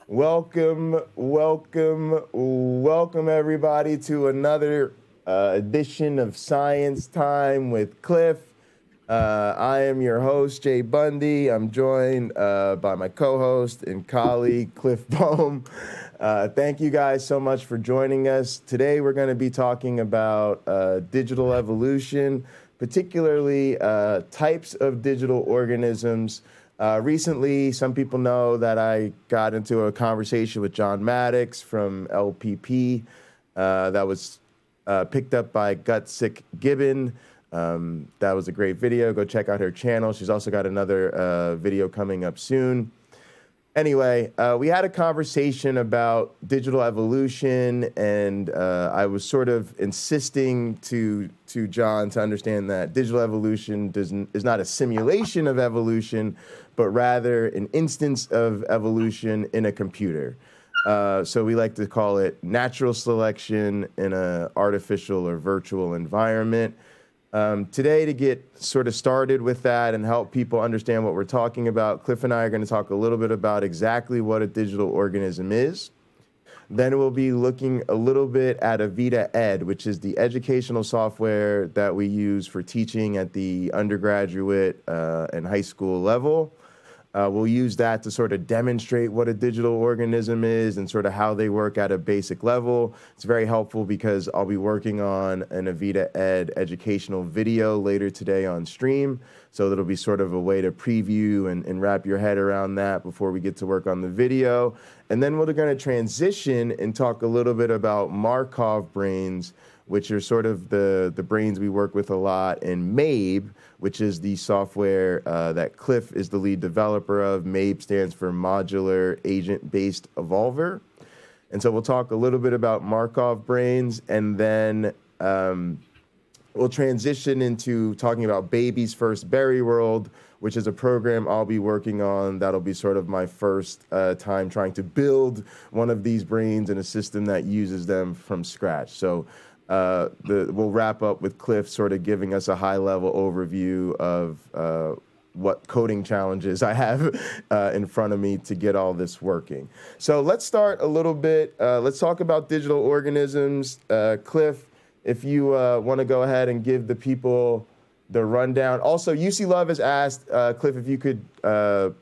Welcome, welcome, welcome everybody to another edition of Science Time with Cliff. I am your host, Jay Bundy. I'm joined by my co-host and colleague, Cliff Bohm. Thank you guys so much for joining us. Today we're going to be talking about digital evolution, particularly types of digital organisms. Recently, some people know that I got into a conversation with John Maddox from LPP that was picked up by Gutsick Gibbon. That was a great video. Go check out her channel. She's also got another video coming up soon. Anyway, we had a conversation about digital evolution, and I was sort of insisting to John to understand that digital evolution is not a simulation of evolution, but rather an instance of evolution in a computer. So we like to call it natural selection in an artificial or virtual environment. Today, to get sort of started with that and help people understand what we're talking about, Cliff and I are going to talk a little bit about exactly what a digital organism is. Then we'll be looking a little bit at Avita Ed, which is the educational software that we use for teaching at the undergraduate and high school level. We'll use that to sort of demonstrate what a digital organism is and sort of how they work at a basic level. It's very helpful because I'll be working on an Avita Ed educational video later today on stream. So that'll be sort of a way to preview and wrap your head around that before we get to work on the video. And then we're going to transition and talk a little bit about Markov brains, which are sort of the brains we work with a lot, and MABE, which is the software that Cliff is the lead developer of. MABE stands for Modular Agent-Based Evolver. And so we'll talk a little bit about Markov brains, and then we'll transition into talking about Baby's First Berry World, which is a program I'll be working on. That'll be sort of my first time trying to build one of these brains in a system that uses them from scratch. So we'll wrap up with Cliff sort of giving us a high-level overview of what coding challenges I have in front of me to get all this working. So let's start a little bit. Let's talk about digital organisms. Cliff, if you want to go ahead and give the people the rundown. Also, UC Love has asked, Cliff, if you could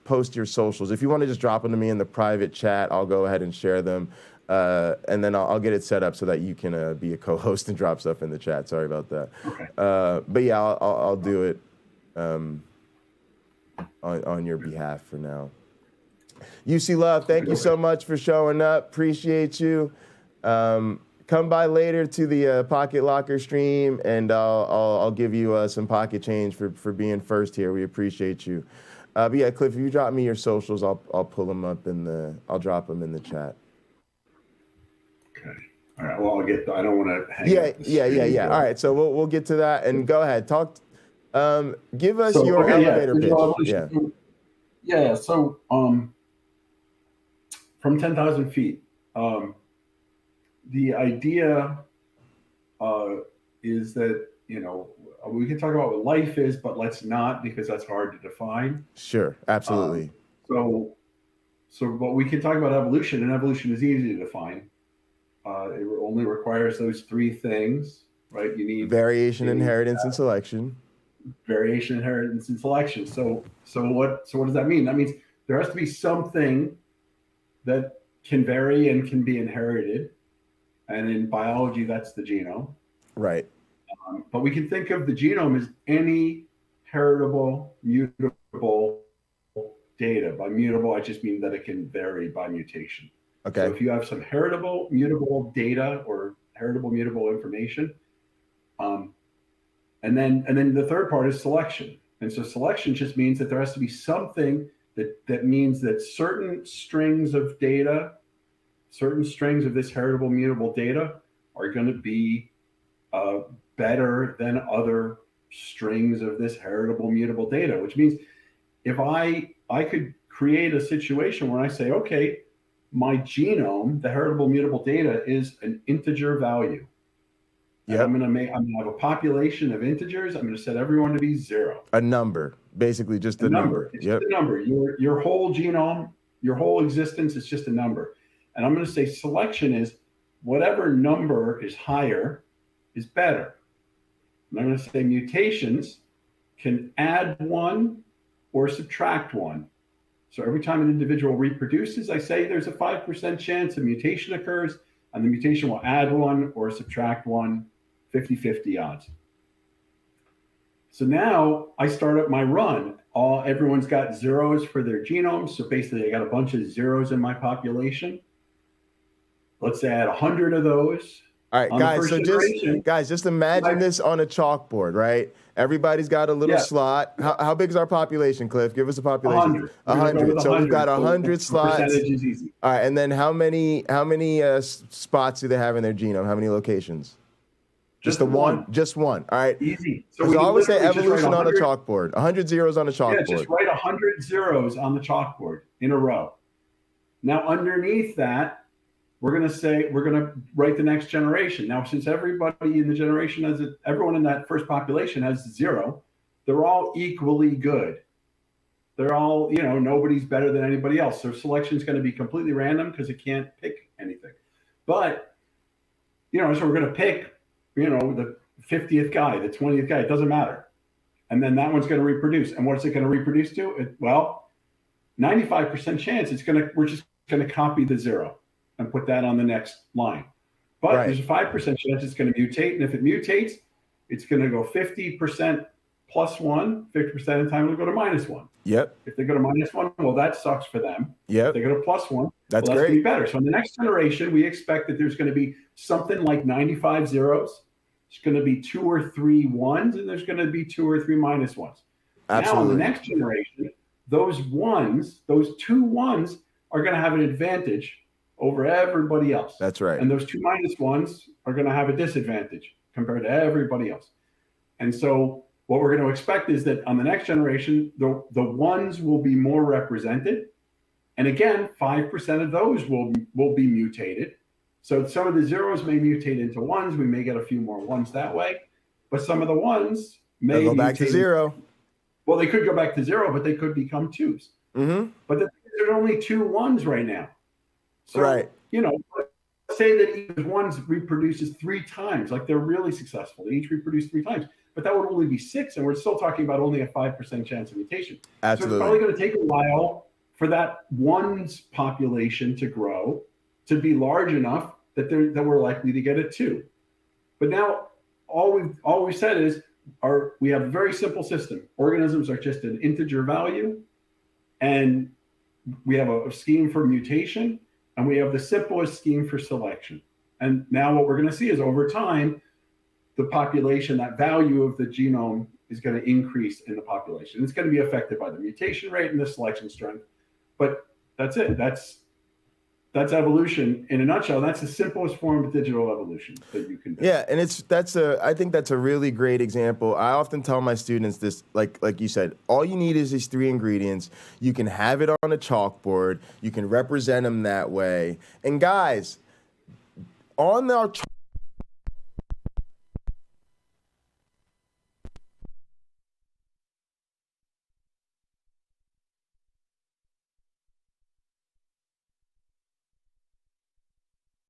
post your socials. If you want to just drop them to me in the private chat, I'll go ahead and share them. And then I'll get it set up so that you can be a co-host and drop stuff in the chat. Sorry about that. Okay. But yeah, I'll do it on your behalf for now. UC Love, thank you so much for showing up. Appreciate you. Come by later to the Pocket Locker stream, and I'll give you some pocket change for being first here. We appreciate you. But yeah, Cliff, if you drop me your socials, I'll pull them up I'll drop them in the chat. Okay. All right. Well, I don't want to hang Yeah. up the stream, All right. So we'll get to that, and go ahead. Talk. Give us So, your okay, elevator pitch. evolution. Yeah. So, from 10,000 feet, the idea is that, we can talk about what life is, but let's not, because that's hard to define. Sure. Absolutely. But we can talk about evolution, and evolution is easy to define. It only requires those three things, right? You need variation, inheritance, and selection. Variation, inheritance, and selection. So what does that mean? That means there has to be something that can vary and can be inherited. And in biology, that's the genome. Right. But we can think of the genome as any heritable, mutable data. By mutable, I just mean that it can vary by mutation. Okay. So if you have some heritable, mutable data or heritable, mutable information, and then the third part is selection. And so selection just means that there has to be something that means that certain strings of data, certain strings of this heritable, mutable data are going to be better than other strings of this heritable, mutable data, which means if I could create a situation where I say, okay, my genome, the heritable, mutable data is an integer value. Yep. I'm going to have a population of integers. I'm going to set everyone to be 0. A number, basically just a number. It's just a number. Your whole genome Your whole existence is just a number. And I'm going to say selection is whatever number is higher is better. And I'm going to say mutations can add one or subtract one. So every time an individual reproduces, I say there's a 5% chance a mutation occurs, and the mutation will add one or subtract one, 50-50 odds. So now I start up my run. Everyone's got zeros for their genomes. So basically I got a bunch of zeros in my population. Let's add 100 of those. All right, guys, so just imagine this on a chalkboard, right? Everybody's got a little slot. How big is our population, Cliff? Give us a population. 100. So we've got 100 slots. Percentage is easy. All right, and then how many spots do they have in their genome? How many locations? Just the one? Just one. All right. Easy. So we always say evolution on a chalkboard. 100 zeros on a chalkboard. Yeah, just write 100 zeros on the chalkboard in a row. Now, underneath that, we're going to write the next generation. Now, since everybody in the generation everyone in that first population has zero, they're all equally good. They're all, nobody's better than anybody else. So selection is going to be completely random because it can't pick anything. But, so we're going to pick, the 50th guy, the 20th guy, it doesn't matter. And then that one's going to reproduce. And what's it going to reproduce to? 95% chance we're just going to copy the zero and put that on the next line. But There's a 5% chance it's going to mutate. And if it mutates, it's going to go 50% plus one, 50% of the time it'll go to minus one. Yep. If they go to minus one, well, that sucks for them. Yep. If they go to plus one, that's going to great. be better. So in the next generation, we expect that there's going to be something like 95 zeros. It's going to be 2 or 3 ones, and there's going to be 2 or 3 minus ones. Absolutely. Now in the next generation, those 2 ones are going to have an advantage over everybody else. That's right. And those 2 minus ones are going to have a disadvantage compared to everybody else. And so what we're going to expect is that on the next generation, the ones will be more represented. And again, 5% of those will be mutated. So some of the zeros may mutate into ones. We may get a few more ones that way. But some of the ones may go back to zero. Well, they could go back to zero, but they could become 2s. Mm-hmm. But there's only 2 ones right now. So, right. Say that each ones reproduces 3 times, like they're really successful. They each reproduce 3 times, but that would only be 6, and we're still talking about only a 5% chance of mutation. Absolutely. So it's probably going to take a while for that ones population to grow to be large enough that we're likely to get a 2. But now all we've said is we have a very simple system. Organisms are just an integer value, and we have a scheme for mutation, and we have the simplest scheme for selection. And now what we're going to see is over time, the population, that value of the genome is going to increase in the population. It's going to be affected by the mutation rate and the selection strength. But that's it. That's evolution in a nutshell. That's the simplest form of digital evolution that you can do. Yeah, and I think that's a really great example. I often tell my students this, like you said, all you need is these 3 ingredients. You can have it on a chalkboard. You can represent them that way. And guys, on our